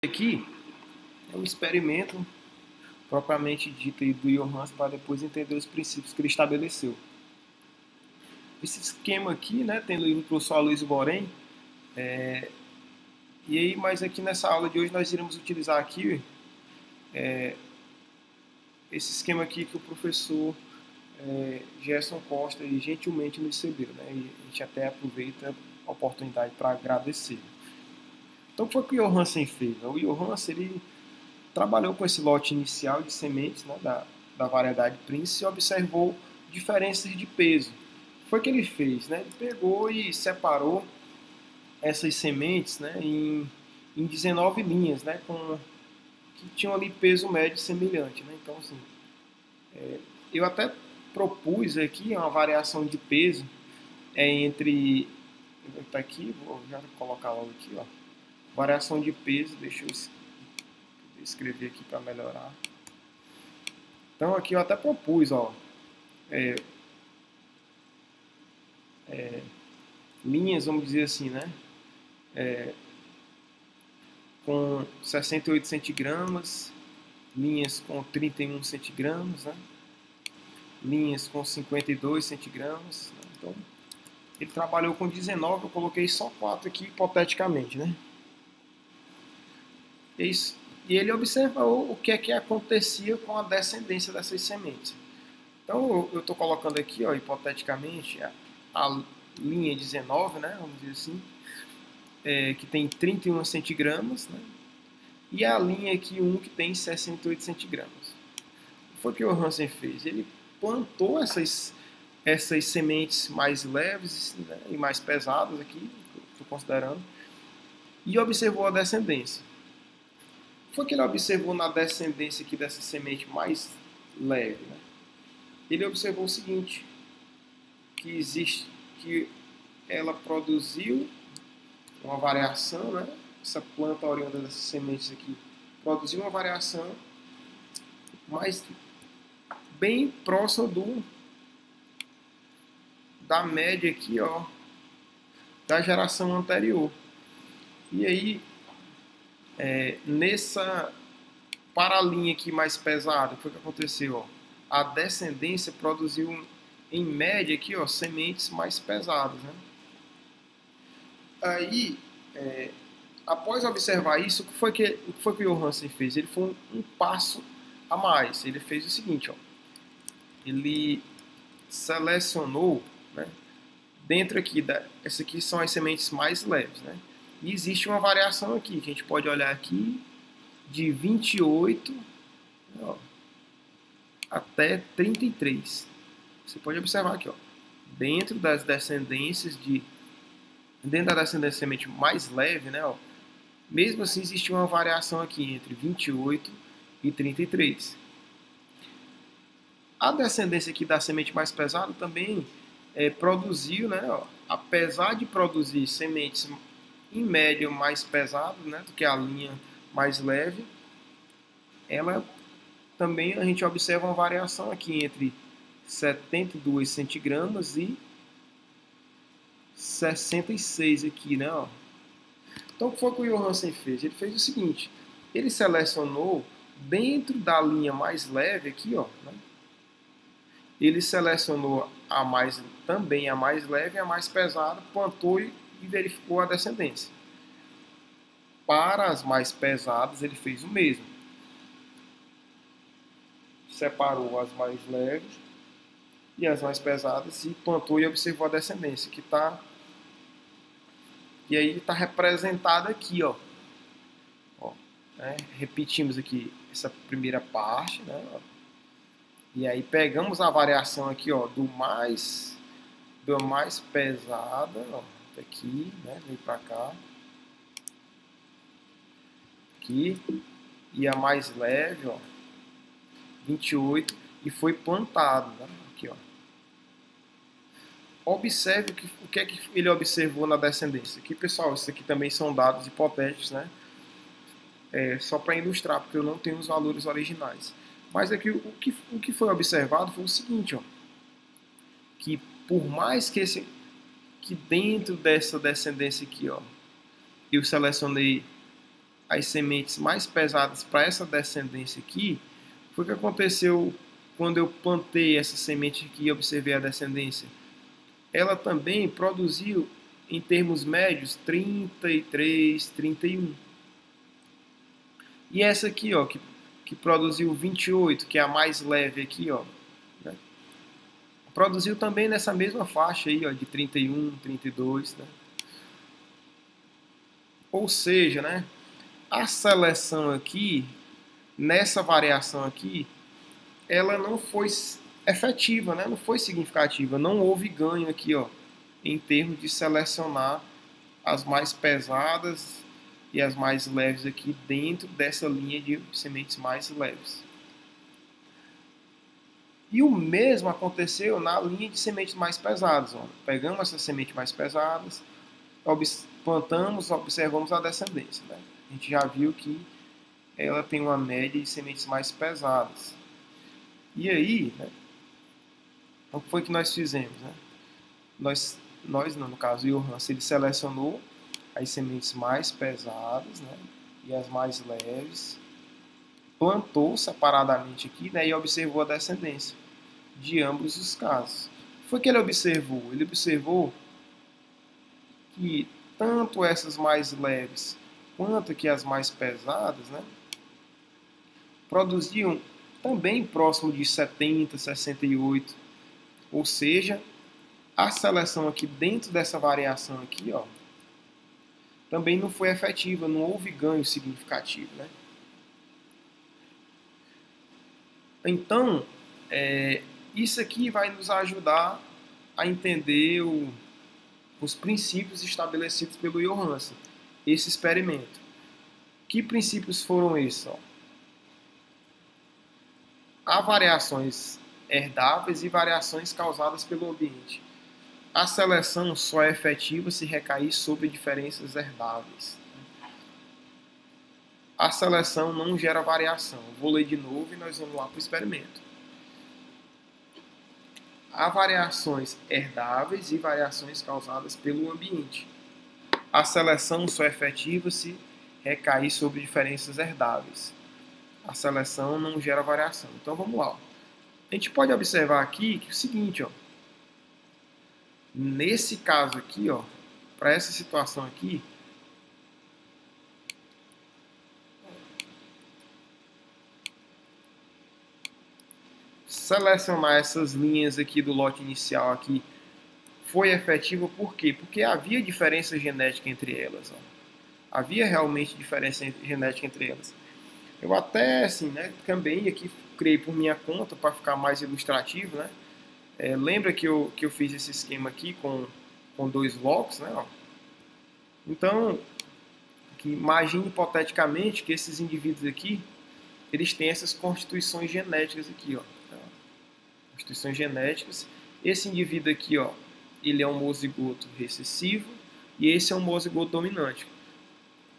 Aqui é um experimento propriamente dito do Johannes para depois entender os princípios que ele estabeleceu. Esse esquema aqui, né, tem no livro do professor Luiz Borém, e aí, mas aqui nessa aula de hoje nós iremos utilizar aqui esse esquema aqui que o professor Gerson Costa gentilmente nos cedeu, né, e a gente até aproveita a oportunidade para agradecer. Então, o que foi que o Johansen fez? O Johansen, ele trabalhou com esse lote inicial de sementes, né, da variedade Prince, e observou diferenças de peso. Foi o que ele fez, né? Ele pegou e separou essas sementes, né, em 19 linhas, né, que tinham ali peso médio semelhante, né? Então, assim, eu até propus aqui uma variação de peso entre... Tá aqui, vou já colocar logo aqui, ó. Variação de peso, deixa eu escrever aqui para melhorar. Então aqui eu até propus, ó, linhas, vamos dizer assim, né, com 68 centigramas, linhas com 31 centigramas, né, linhas com 52 centigramas. Né? Então ele trabalhou com 19, eu coloquei só 4 aqui hipoteticamente, né. Isso. E ele observou o que é que acontecia com a descendência dessas sementes. Então, eu estou colocando aqui, ó, hipoteticamente, a linha 19, né, vamos dizer assim, que tem 31 centigramas, né, e a linha aqui 1 que tem 68 centigramas. O que foi que o Johansen fez? Ele plantou essas sementes mais leves, né, e mais pesadas aqui, estou considerando, e observou a descendência. Foi que ele observou na descendência aqui dessa semente mais leve, né? Ele observou o seguinte, que ela produziu uma variação, né? Essa planta oriunda dessas sementes aqui produziu uma variação, mas bem próxima da média aqui, ó, da geração anterior. E aí, nessa paralinha aqui mais pesada, o que foi que aconteceu? Ó? A descendência produziu, em média, aqui, ó, sementes mais pesadas. Né? Aí, após observar isso, o que foi que o Johansen fez? Ele foi um passo a mais. Ele fez o seguinte, ó, ele selecionou, né, dentro aqui, essas aqui são as sementes mais leves, né? E existe uma variação aqui, que a gente pode olhar aqui, de 28, ó, até 33. Você pode observar aqui, ó, dentro da descendência semente mais leve, né, ó, mesmo assim existe uma variação aqui entre 28 e 33. A descendência aqui da semente mais pesada também produziu, né, ó, apesar de produzir sementes em média mais pesadas, né, do que a linha mais leve, ela também a gente observa uma variação aqui entre 72 centigramas e 66 aqui, né? Ó. Então, o que foi que o Johansen fez? Ele fez o seguinte, ele selecionou dentro da linha mais leve aqui, ó, né? Ele selecionou também a mais leve e a mais pesada, plantou e verificou a descendência. Para as mais pesadas, ele fez o mesmo. Separou as mais leves e as mais pesadas e plantou e observou a descendência, que está... E aí está representada aqui, ó. Né? Repetimos aqui essa primeira parte, né? E aí pegamos a variação aqui, ó, do mais pesada, ó, aqui, né? Vem para cá. Aqui. E a mais leve, ó, 28, e foi plantado, né? Aqui, ó. Observe o que é que ele observou na descendência. Aqui, pessoal, isso aqui também são dados hipotéticos, né? Só para ilustrar, porque eu não tenho os valores originais. Mas aqui o que foi observado foi o seguinte, ó, que por mais que dentro dessa descendência aqui, ó, eu selecionei as sementes mais pesadas para essa descendência aqui, foi o que aconteceu quando eu plantei essa semente aqui e observei a descendência. Ela também produziu, em termos médios, 33, 31. E essa aqui, ó, que produziu 28, que é a mais leve aqui, ó, né? Produziu também nessa mesma faixa aí, ó, de 31, 32, né? Ou seja, né, a seleção aqui, nessa variação aqui, ela não foi efetiva, né? Não foi significativa, não houve ganho aqui, ó, em termos de selecionar as mais pesadas e as mais leves aqui dentro dessa linha de sementes mais leves. E o mesmo aconteceu na linha de sementes mais pesadas. Ó. Pegamos essas sementes mais pesadas, plantamos, observamos a descendência. Né? A gente já viu que ela tem uma média de sementes mais pesadas. E aí, né, o que foi que nós fizemos? Né? Nós não, no caso, o Johansen, ele selecionou as sementes mais pesadas, né, e as mais leves, plantou separadamente aqui, né, e observou a descendência de ambos os casos. O que foi que ele observou? Ele observou que tanto essas mais leves quanto que as mais pesadas, né, produziam também próximo de 70, 68, ou seja, a seleção aqui dentro dessa variação aqui, ó, também não foi efetiva, não houve ganho significativo, né? Então, isso aqui vai nos ajudar a entender os princípios estabelecidos pelo Johansen, esse experimento. Que princípios foram esses? Ó? Há variações herdáveis e variações causadas pelo ambiente. A seleção só é efetiva se recair sobre diferenças herdáveis. A seleção não gera variação. Vou ler de novo e nós vamos lá para o experimento. Há variações herdáveis e variações causadas pelo ambiente. A seleção só é efetiva se recair sobre diferenças herdáveis. A seleção não gera variação. Então vamos lá. A gente pode observar aqui que é o seguinte, ó. Nesse caso aqui, ó, para essa situação aqui, selecionar essas linhas aqui do lote inicial aqui foi efetivo por quê? Porque havia diferença genética entre elas. Ó. Havia realmente diferença genética entre elas. Eu até, assim, né, também aqui criei por minha conta para ficar mais ilustrativo, né? Lembra que eu fiz esse esquema aqui com dois blocos, né? Ó. Então, imagine hipoteticamente que esses indivíduos aqui, eles têm essas constituições genéticas aqui, ó. Constituições genéticas. Esse indivíduo aqui, ó, ele é um homozigoto recessivo e esse é um homozigoto dominante.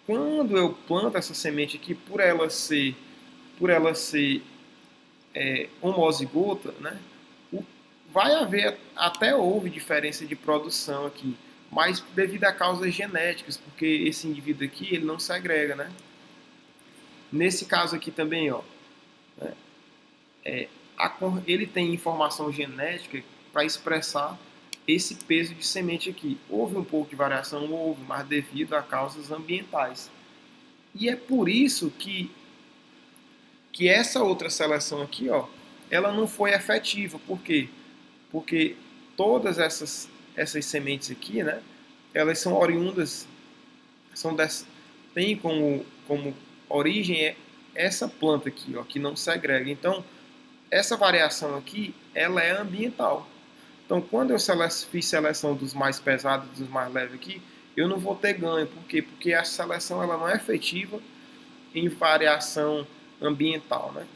Quando eu planto essa semente aqui, por ela ser homozigota, né? Vai haver, até houve diferença de produção aqui, mas devido a causas genéticas, porque esse indivíduo aqui, ele não segrega, né? Nesse caso aqui também, ó, né, ele tem informação genética para expressar esse peso de semente aqui. Houve um pouco de variação, houve, mas devido a causas ambientais. E é por isso que essa outra seleção aqui, ó, ela não foi efetiva. Por quê? Porque todas essas sementes aqui, né, elas são oriundas, tem como origem essa planta aqui, ó, que não segrega. Então, essa variação aqui, ela é ambiental. Então, quando eu fiz seleção dos mais pesados e dos mais leves aqui, eu não vou ter ganho. Por quê? Porque a seleção ela não é efetiva em variação ambiental, né?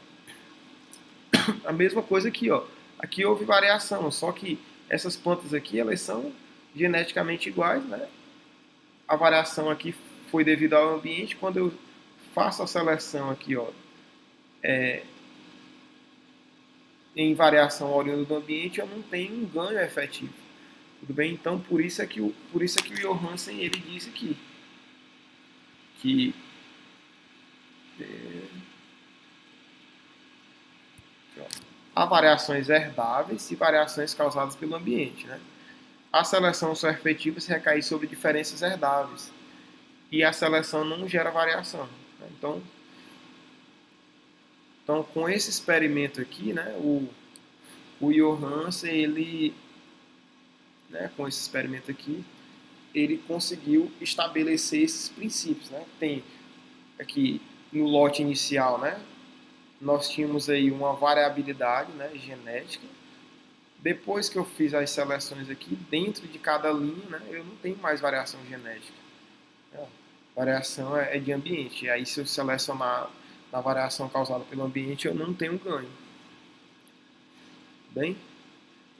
A mesma coisa aqui, ó. Aqui houve variação, só que essas plantas aqui, elas são geneticamente iguais, né? A variação aqui foi devido ao ambiente. Quando eu faço a seleção aqui, ó, em variação oriunda do ambiente, eu não tenho um ganho efetivo. Tudo bem? Então, por isso é que o Johansen, ele diz aqui que há variações herdáveis e variações causadas pelo ambiente, né? A seleção só é efetiva se recair sobre diferenças herdáveis. E a seleção não gera variação. Né? Então, com esse experimento aqui, né, o Johansen, ele, né, com esse experimento aqui, ele conseguiu estabelecer esses princípios. Né? Tem aqui no lote inicial, né, nós tínhamos aí uma variabilidade, né, genética. Depois que eu fiz as seleções aqui, dentro de cada linha, né, eu não tenho mais variação genética. A variação é de ambiente. E aí, se eu selecionar na variação causada pelo ambiente, eu não tenho ganho. Bem?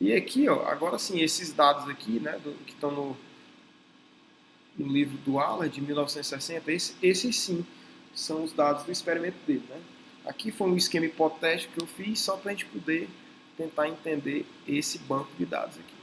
E aqui, ó, agora sim, esses dados aqui, né, que estão no livro do Aller, de 1960, esses sim são os dados do experimento dele. Né? Aqui foi um esquema hipotético que eu fiz só para a gente poder tentar entender esse banco de dados aqui.